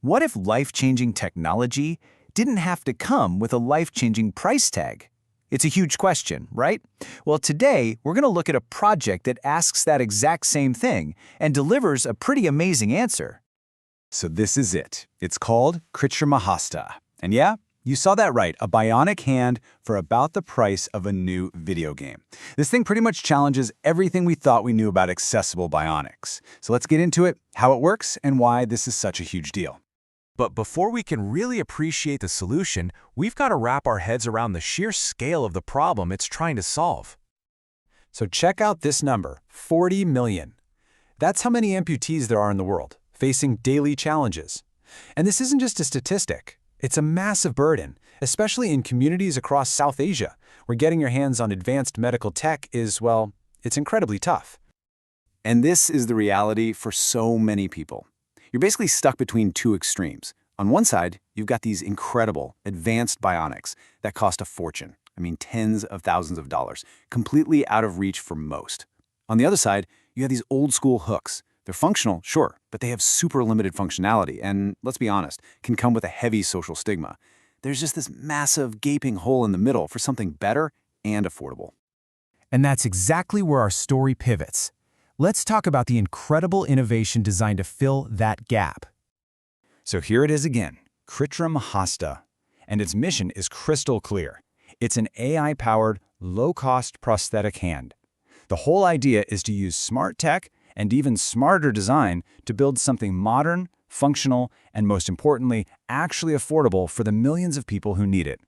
What if life-changing technology didn't have to come with a life-changing price tag? It's a huge question, right? Well, today, we're going to look at a project that asks that exact same thing and delivers a pretty amazing answer. So this is it. It's called Krtrimahastah. And yeah, you saw that right, a bionic hand for about the price of a new video game. This thing pretty much challenges everything we thought we knew about accessible bionics. So let's get into it, how it works, and why this is such a huge deal. But before we can really appreciate the solution, we've got to wrap our heads around the sheer scale of the problem it's trying to solve. So check out this number, 40 million. That's how many amputees there are in the world, facing daily challenges. And this isn't just a statistic. It's a massive burden, especially in communities across South Asia, where getting your hands on advanced medical tech is, well, it's incredibly tough. And this is the reality for so many people. You're basically stuck between two extremes. On one side, you've got these incredible, advanced bionics that cost a fortune. I mean, tens of thousands of dollars, completely out of reach for most. On the other side, you have these old-school hooks. They're functional, sure, but they have super limited functionality and, let's be honest, can come with a heavy social stigma. There's just this massive, gaping hole in the middle for something better and affordable. And that's exactly where our story pivots. Let's talk about the incredible innovation designed to fill that gap. So here it is again, Krtrimahastah, and its mission is crystal clear. It's an AI-powered, low-cost prosthetic hand. The whole idea is to use smart tech and even smarter design to build something modern, functional, and most importantly, actually affordable for the millions of people who need it.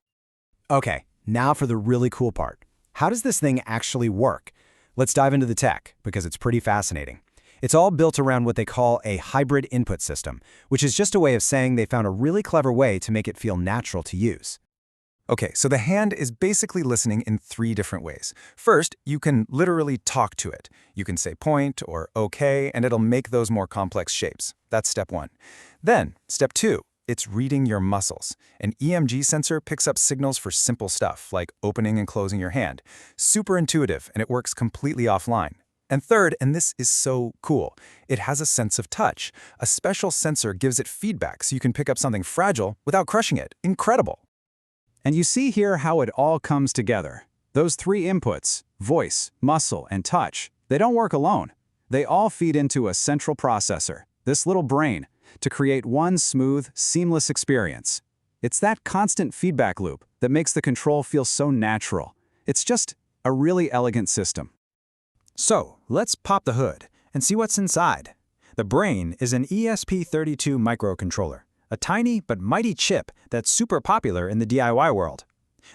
Okay, now for the really cool part. How does this thing actually work? Let's dive into the tech, because it's pretty fascinating. It's all built around what they call a hybrid input system, which is just a way of saying they found a really clever way to make it feel natural to use. Okay, so the hand is basically listening in 3 different ways. First, you can literally talk to it. You can say point or okay, and it'll make those more complex shapes. That's step 1. Then, step 2, it's reading your muscles. An EMG sensor picks up signals for simple stuff, like opening and closing your hand. Super intuitive, and it works completely offline. And third, and this is so cool, it has a sense of touch. A special sensor gives it feedback so you can pick up something fragile without crushing it. Incredible! And you see here how it all comes together. Those 3 inputs, voice, muscle, and touch, they don't work alone. They all feed into a central processor, this little brain, to create one smooth, seamless experience. It's that constant feedback loop that makes the control feel so natural. It's just a really elegant system. So, let's pop the hood and see what's inside. The brain is an ESP32 microcontroller, a tiny but mighty chip that's super popular in the DIY world.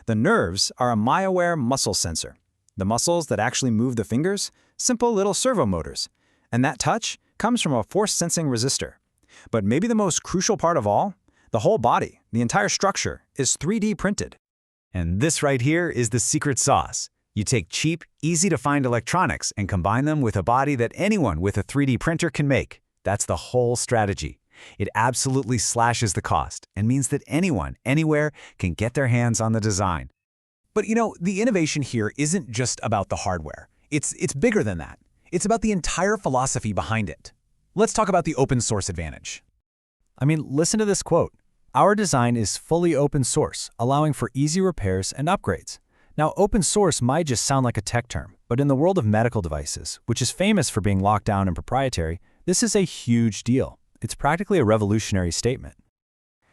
The nerves are a MyAware muscle sensor. The muscles that actually move the fingers, simple little servo motors. And that touch comes from a force-sensing resistor. But maybe the most crucial part of all, the whole body, the entire structure, is 3D printed. And this right here is the secret sauce. You take cheap, easy-to-find electronics and combine them with a body that anyone with a 3D printer can make. That's the whole strategy. It absolutely slashes the cost and means that anyone, anywhere, can get their hands on the design. But you know, the innovation here isn't just about the hardware. It's bigger than that. It's about the entire philosophy behind it. Let's talk about the open source advantage. I mean, listen to this quote. Our design is fully open source, allowing for easy repairs and upgrades. Now, open source might just sound like a tech term, but in the world of medical devices, which is famous for being locked down and proprietary, this is a huge deal. It's practically a revolutionary statement.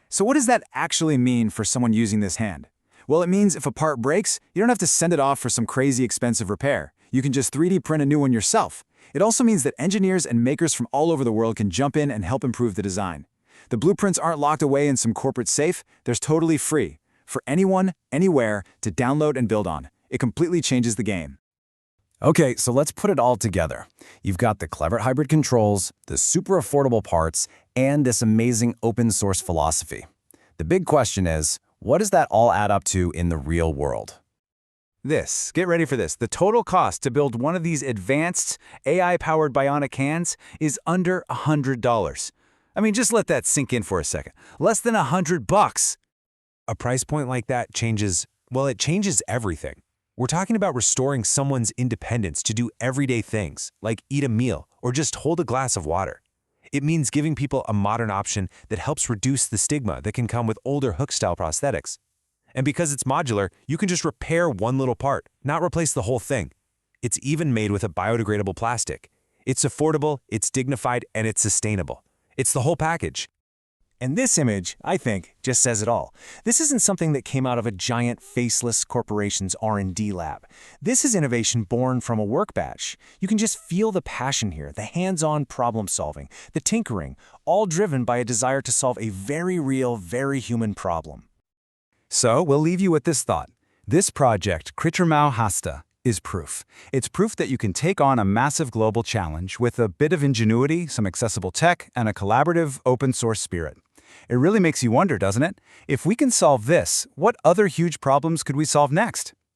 So what does that actually mean for someone using this hand? Well, it means if a part breaks, you don't have to send it off for some crazy expensive repair. You can just 3D print a new one yourself. It also means that engineers and makers from all over the world can jump in and help improve the design. The blueprints aren't locked away in some corporate safe. They're totally free for anyone, anywhere, to download and build on. It completely changes the game. Okay, so let's put it all together. You've got the clever hybrid controls, the super affordable parts, and this amazing open source philosophy. The big question is, what does that all add up to in the real world? Get ready for this. The total cost to build one of these advanced AI-powered bionic hands is under $100. I mean, just let that sink in for a second. Less than $100. A price point like that changes, well, it changes everything. We're talking about restoring someone's independence to do everyday things, like eat a meal or just hold a glass of water. It means giving people a modern option that helps reduce the stigma that can come with older hook-style prosthetics. And because it's modular, you can just repair one little part, not replace the whole thing. It's even made with a biodegradable plastic. It's affordable, it's dignified, and it's sustainable. It's the whole package. And this image, I think, just says it all. This isn't something that came out of a giant faceless corporation's R&D lab. This is innovation born from a work batch. You can just feel the passion here, the hands-on problem solving, the tinkering, all driven by a desire to solve a very real, very human problem. So we'll leave you with this thought. This project, Krtrimahastah, is proof. It's proof that you can take on a massive global challenge with a bit of ingenuity, some accessible tech, and a collaborative, open-source spirit. It really makes you wonder, doesn't it? If we can solve this, what other huge problems could we solve next?